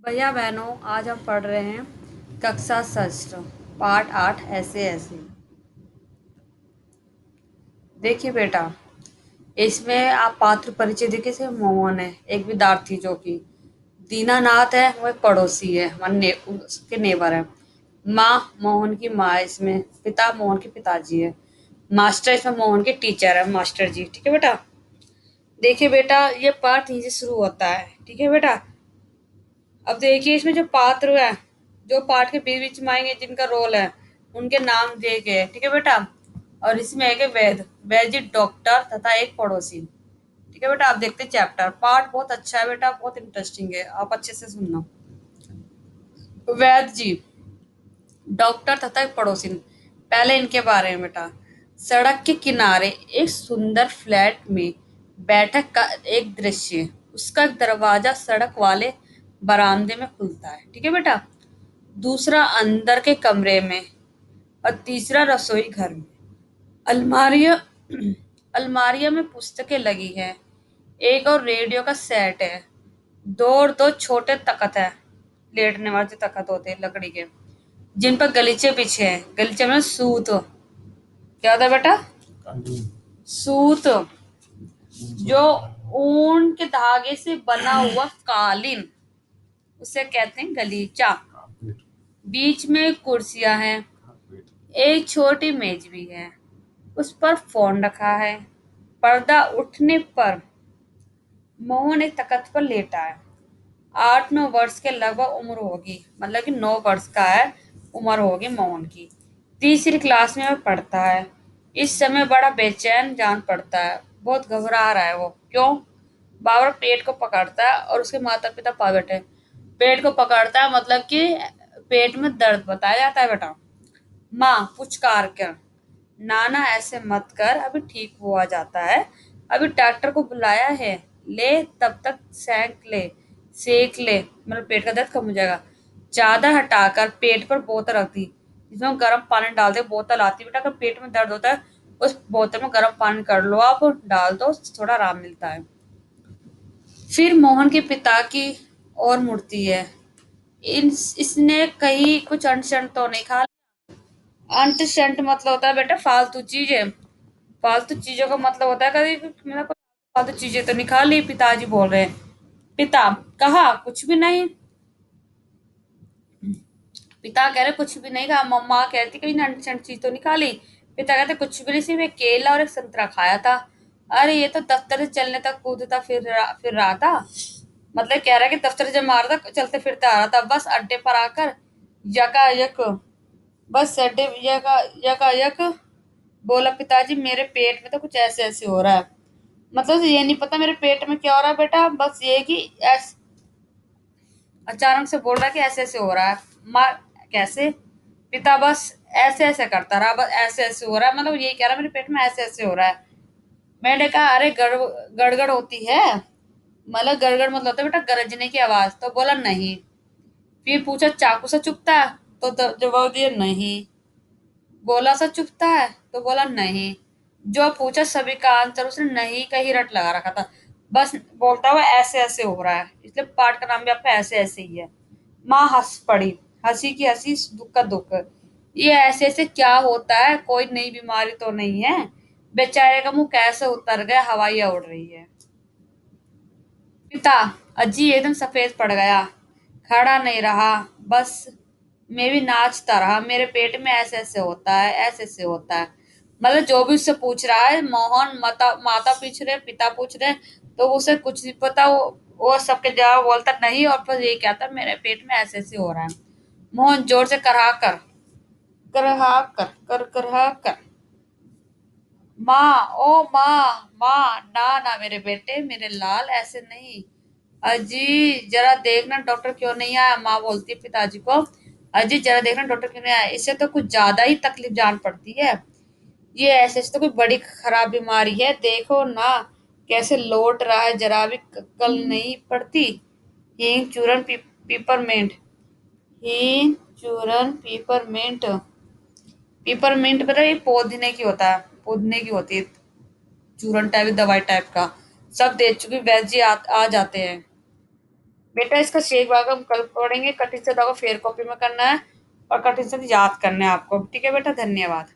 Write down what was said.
भैया बहनों, आज हम पढ़ रहे हैं कक्षा षष्ठ पाठ 8 ऐसे ऐसे। देखिए बेटा, इसमें आप पात्र परिचय देखिए। से मोहन है एक विद्यार्थी, जो कि दीनानाथ है वो एक पड़ोसी है, उसके नेबर है। माँ मोहन की माँ है इसमें, पिता मोहन के पिताजी है। मास्टर इसमें मोहन के टीचर है, मास्टर जी। ठीक है बेटा। देखिए बेटा, ये पाठ यहीं से शुरू होता है। ठीक है बेटा। अब देखिए, इसमें जो पात्र है, जो पाठ के बीच बीच में आएंगे, जिनका रोल है, उनके नाम दिए गए हैं। ठीक है बेटा। और इसमें है कि वैद्य डॉक्टर तथा एक पड़ोसी। ठीक है बेटा। आप देखते हैं चैप्टर। पाठ बहुत अच्छा है बेटा, बहुत इंटरेस्टिंग है, आप अच्छे से सुनना। वैद्य जी, डॉक्टर तथा एक पड़ोसी। पहले इनके बारे में बेटा। सड़क के किनारे एक सुंदर फ्लैट में बैठक का एक दृश्य। उसका दरवाजा सड़क वाले बरामदे में खुलता है। ठीक है बेटा। दूसरा अंदर के कमरे में, और तीसरा रसोई घर में। अलमारियां अलमारियां में पुस्तकें लगी हैं। एक और रेडियो का सेट है। दो और दो छोटे तख्त है, लेटने वाले जो तख्त होते हैं लकड़ी के, जिन पर गलीचे बिछे हैं। गलीचे में सूत, क्या होता है बेटा? सूत, जो ऊन के धागे से बना हुआ कालीन, उसे कहते हैं गलीचा। बीच में कुर्सियां हैं, एक छोटी मेज भी है, उस पर फोन रखा है। पर्दा उठने पर मोहन एक तख्त पर लेटा है। 8-9 वर्ष के लगभग उम्र होगी, मतलब कि 9 वर्ष का है उम्र होगी मोहन की। तीसरी क्लास में वह पढ़ता है। इस समय बड़ा बेचैन जान पड़ता है, बहुत घबरा रहा है वो। क्यों? बाबर पेट को पकड़ता है और उसके माता पिता पा बैठे। पेट को पकड़ता है मतलब कि पेट में दर्द बताया जाता है बेटा। माँ पुचकार कर, नाना ऐसे मत कर, अभी ठीक हुआ जाता है, अभी डॉक्टर को बुलाया है, ले तब तक सेक ले, मतलब पेट का दर्द कम हो जाएगा। चादर हटाकर पेट पर बोतल रख दी, जिसमें गर्म पानी डाल दे। बोतल आती है बेटा, अगर पेट में दर्द होता है उस बोतल में गर्म पानी कर लो, आप डाल दो, थोड़ा आराम मिलता है। फिर मोहन के पिता की ओर मुड़ती है। इसने कहीं कुछ अनशन तो नहीं खा? अंट शंट मतलब होता है बेटा फालतू चीजें। फालतू चीजों का मतलब होता है कभी मतलब कोई फालतू चीजें तो नहीं खा ली? पिताजी बोल रहे हैं। पिता कहा कुछ भी नहीं। पिता कह रहे कुछ भी नहीं कहा। मम्मा कहती कहीं अंट शंट चीज तो नहीं खा ली। पिता कहते कुछ भी नहीं, सिर्फ एक केला और एक संतरा खाया था। अरे ये तो दफ्तर से चलने तक कूदता फिर रहा था। मतलब कह रहा है कि दफ्तर से जब मारा था चलते फिरते आ रहा था, बस अड्डे पर आकर यकायक बस अड्डे यकायक बोला, पिताजी मेरे पेट में तो कुछ ऐसे ऐसे हो रहा है। मतलब ये नहीं पता मेरे पेट में क्या हो रहा है बेटा, बस ये कि अचानक से बोल रहा है कि ऐसे ऐसे हो रहा है। माँ कैसे? पिता बस ऐसे ऐसे करता रहा, बस ऐसे ऐसे हो रहा है, मतलब यही कह रहा है मेरे पेट में ऐसे ऐसे हो रहा है। मैंने कहा अरे गड़गड़ होती है, मतलब गड़गड़ मतलब होता है बेटा गरजने की आवाज। तो बोला नहीं। फिर पूछा चाकू से चुभता है? तो जवाब दिया नहीं। गोला सा चुभता है? तो बोला नहीं। जो पूछा सभी का आंसर उसने नहीं का ही रट लगा रखा था। बस बोलता हुआ ऐसे ऐसे हो रहा है, इसलिए पाठ का नाम भी आपका ऐसे ऐसे ही है। माँ हंस पड़ी, हंसी की हंसी, दुख का दुख। ये ऐसे ऐसे क्या होता है, कोई नई बीमारी तो नहीं है? बेचारे का मुंह कैसे उतर गया, हवाइयां उड़ रही है। पिता अजी एकदम सफेद पड़ गया, खड़ा नहीं रहा, बस मैं भी नाचता रहा। मेरे पेट में ऐसे ऐसे होता है, ऐसे ऐसे होता है। मतलब जो भी उससे पूछ रहा है, मोहन माता माता पूछ रहे, पिता पूछ रहे, तो उसे कुछ नहीं पता। वो सबके जवाब बोलता नहीं, और फिर ये कहता मेरे पेट में ऐसे ऐसे हो रहा है। मोहन जोर से करहा कर, माँ ओ माँ माँ, ना ना मेरे बेटे, मेरे लाल, ऐसे नहीं। अजी जरा देखना डॉक्टर क्यों नहीं आया। माँ बोलती है पिताजी को, अजी जरा देखना डॉक्टर क्यों नहीं आया, इससे तो कुछ ज्यादा ही तकलीफ जान पड़ती है। ये ऐसे ऐसे तो कोई बड़ी खराब बीमारी है, देखो ना कैसे लौट रहा है, जरा भी कल नहीं पड़ती। हींग चूरन पीपरमेंट, हींग चूरन पीपरमेंट। पीपरमिंट पता है ये पोदने की होता है, पोदने की होती है, चूरन टाइप दवाई टाइप का। सब दे चुके, वैद्य जी आ जाते हैं। बेटा इसका शेष भाग हम कल पढ़ेंगे। कठिन शब्दों को फेर कॉपी में करना है और कठिन शब्द याद करने हैं आपको। ठीक है बेटा, धन्यवाद।